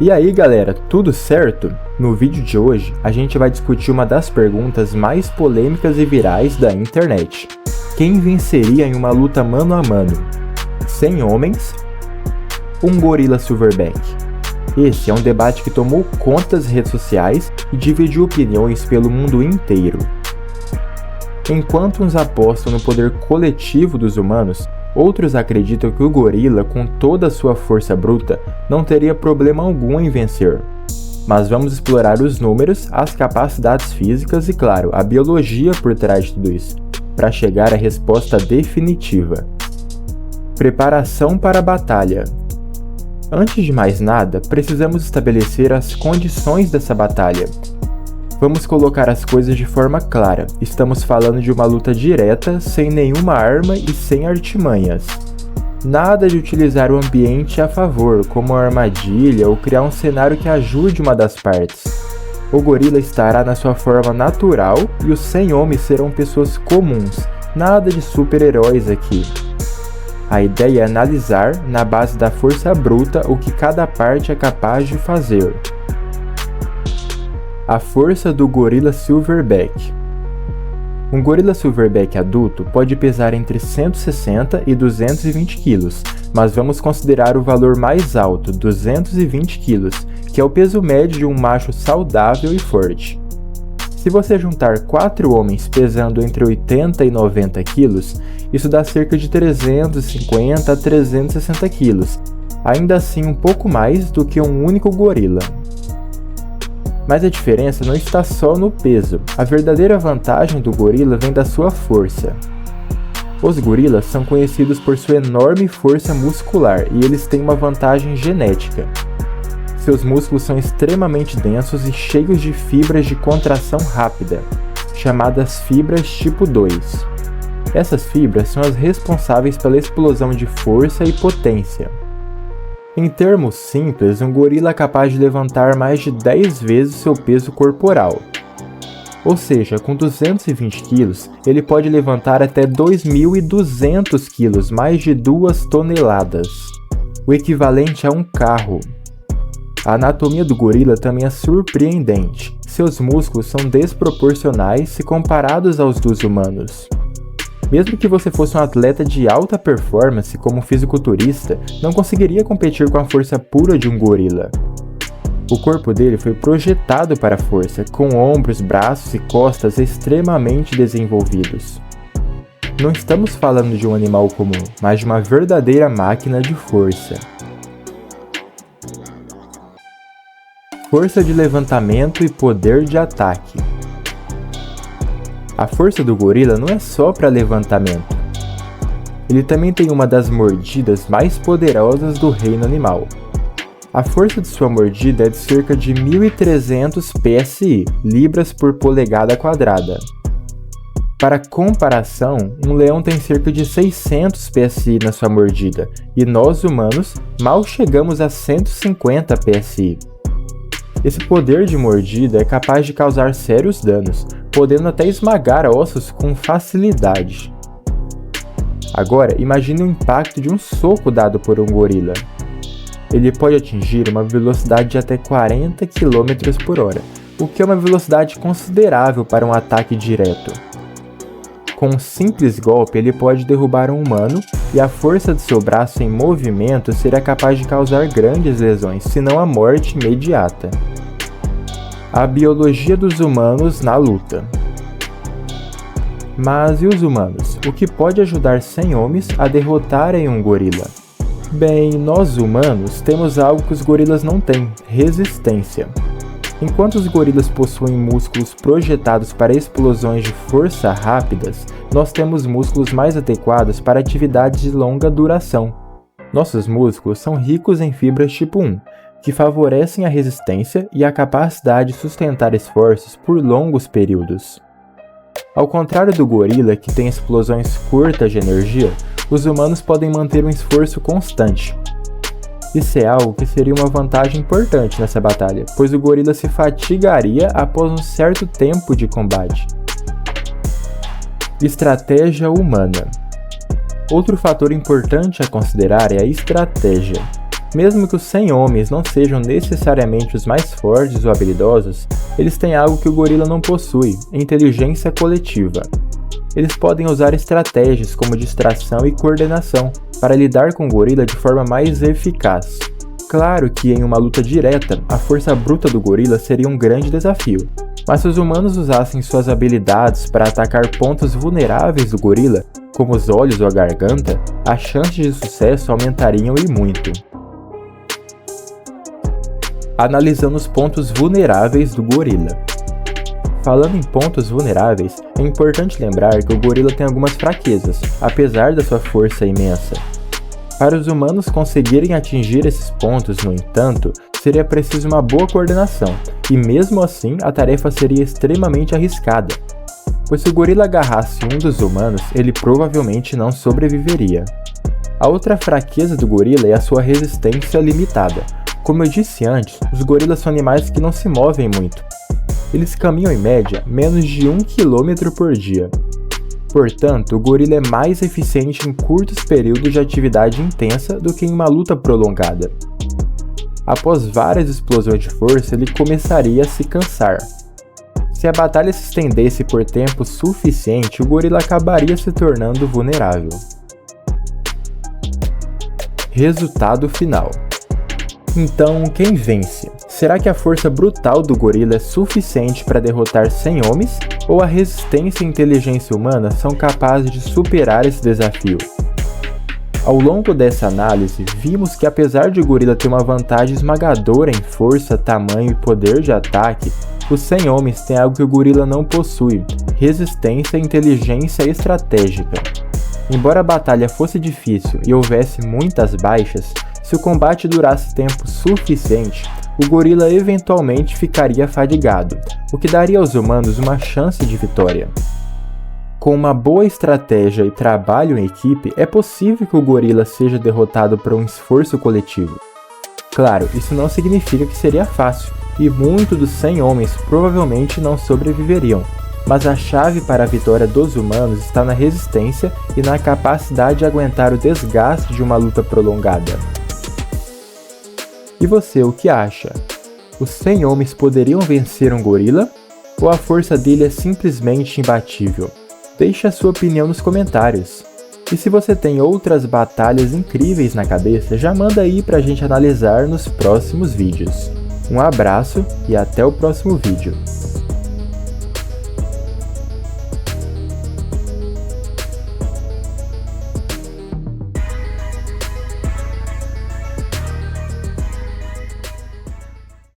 E aí galera, tudo certo? No vídeo de hoje, a gente vai discutir uma das perguntas mais polêmicas e virais da internet. Quem venceria em uma luta mano a mano? 100 homens? Um gorila silverback? Esse é um debate que tomou conta das redes sociais e dividiu opiniões pelo mundo inteiro. Enquanto uns apostam no poder coletivo dos humanos, outros acreditam que o gorila, com toda a sua força bruta, não teria problema algum em vencer. Mas vamos explorar os números, as capacidades físicas e, claro, a biologia por trás de tudo isso, para chegar à resposta definitiva. Preparação para a batalha. Antes de mais nada, precisamos estabelecer as condições dessa batalha. Vamos colocar as coisas de forma clara. Estamos falando de uma luta direta, sem nenhuma arma e sem artimanhas. Nada de utilizar o ambiente a favor, como uma armadilha ou criar um cenário que ajude uma das partes. O gorila estará na sua forma natural e os 100 homens serão pessoas comuns. Nada de super-heróis aqui. A ideia é analisar, na base da força bruta, o que cada parte é capaz de fazer. A força do gorila silverback. Um gorila silverback adulto pode pesar entre 160 e 220 kg, mas vamos considerar o valor mais alto, 220 kg, que é o peso médio de um macho saudável e forte. Se você juntar 4 homens pesando entre 80 e 90 kg, isso dá cerca de 350 a 360 kg, ainda assim um pouco mais do que um único gorila. Mas a diferença não está só no peso. A verdadeira vantagem do gorila vem da sua força. Os gorilas são conhecidos por sua enorme força muscular e eles têm uma vantagem genética. Seus músculos são extremamente densos e cheios de fibras de contração rápida, chamadas fibras tipo 2. Essas fibras são as responsáveis pela explosão de força e potência. Em termos simples, um gorila é capaz de levantar mais de 10 vezes seu peso corporal. Ou seja, com 220 kg, ele pode levantar até 2.200 kg, mais de 2 toneladas, o equivalente a um carro. A anatomia do gorila também é surpreendente. Seus músculos são desproporcionais se comparados aos dos humanos. Mesmo que você fosse um atleta de alta performance, como um fisiculturista, não conseguiria competir com a força pura de um gorila. O corpo dele foi projetado para a força, com ombros, braços e costas extremamente desenvolvidos. Não estamos falando de um animal comum, mas de uma verdadeira máquina de força. Força de levantamento e poder de ataque. A força do gorila não é só para levantamento. Ele também tem uma das mordidas mais poderosas do reino animal. A força de sua mordida é de cerca de 1.300 PSI, libras por polegada quadrada. Para comparação, um leão tem cerca de 600 PSI na sua mordida, e nós humanos mal chegamos a 150 PSI. Esse poder de mordida é capaz de causar sérios danos, podendo até esmagar ossos com facilidade. Agora, imagine o impacto de um soco dado por um gorila. Ele pode atingir uma velocidade de até 40 km por hora, o que é uma velocidade considerável para um ataque direto. Com um simples golpe, ele pode derrubar um humano e a força de seu braço em movimento será capaz de causar grandes lesões, se não a morte imediata. A biologia dos humanos na luta. Mas e os humanos? O que pode ajudar 100 homens a derrotarem um gorila? Bem, nós humanos temos algo que os gorilas não têm: resistência. Enquanto os gorilas possuem músculos projetados para explosões de força rápidas, nós temos músculos mais adequados para atividades de longa duração. Nossos músculos são ricos em fibras tipo 1, que favorecem a resistência e a capacidade de sustentar esforços por longos períodos. Ao contrário do gorila, que tem explosões curtas de energia, os humanos podem manter um esforço constante. Isso é algo que seria uma vantagem importante nessa batalha, pois o gorila se fatigaria após um certo tempo de combate. Estratégia humana. Outro fator importante a considerar é a estratégia. Mesmo que os 100 homens não sejam necessariamente os mais fortes ou habilidosos, eles têm algo que o gorila não possui: inteligência coletiva. Eles podem usar estratégias como distração e coordenação para lidar com o gorila de forma mais eficaz. Claro que em uma luta direta, a força bruta do gorila seria um grande desafio, mas se os humanos usassem suas habilidades para atacar pontos vulneráveis do gorila, como os olhos ou a garganta, as chances de sucesso aumentariam e muito. Analisando os pontos vulneráveis do gorila. Falando em pontos vulneráveis, é importante lembrar que o gorila tem algumas fraquezas, apesar da sua força imensa. Para os humanos conseguirem atingir esses pontos, no entanto, seria preciso uma boa coordenação, e mesmo assim a tarefa seria extremamente arriscada, pois se o gorila agarrasse um dos humanos, ele provavelmente não sobreviveria. A outra fraqueza do gorila é a sua resistência limitada. Como eu disse antes, os gorilas são animais que não se movem muito. Eles caminham em média menos de 1 km por dia. Portanto, o gorila é mais eficiente em curtos períodos de atividade intensa do que em uma luta prolongada. Após várias explosões de força, ele começaria a se cansar. Se a batalha se estendesse por tempo suficiente, o gorila acabaria se tornando vulnerável. Resultado final. Então, quem vence? Será que a força brutal do gorila é suficiente para derrotar 100 homens? Ou a resistência e inteligência humana são capazes de superar esse desafio? Ao longo dessa análise, vimos que apesar de o gorila ter uma vantagem esmagadora em força, tamanho e poder de ataque, os 100 homens têm algo que o gorila não possui: resistência e inteligência estratégica. Embora a batalha fosse difícil e houvesse muitas baixas, se o combate durasse tempo suficiente, o gorila eventualmente ficaria fadigado, o que daria aos humanos uma chance de vitória. Com uma boa estratégia e trabalho em equipe, é possível que o gorila seja derrotado por um esforço coletivo. Claro, isso não significa que seria fácil, e muitos dos 100 homens provavelmente não sobreviveriam, mas a chave para a vitória dos humanos está na resistência e na capacidade de aguentar o desgaste de uma luta prolongada. E você, o que acha? Os 100 homens poderiam vencer um gorila? Ou a força dele é simplesmente imbatível? Deixe a sua opinião nos comentários. E se você tem outras batalhas incríveis na cabeça, já manda aí pra gente analisar nos próximos vídeos. Um abraço e até o próximo vídeo.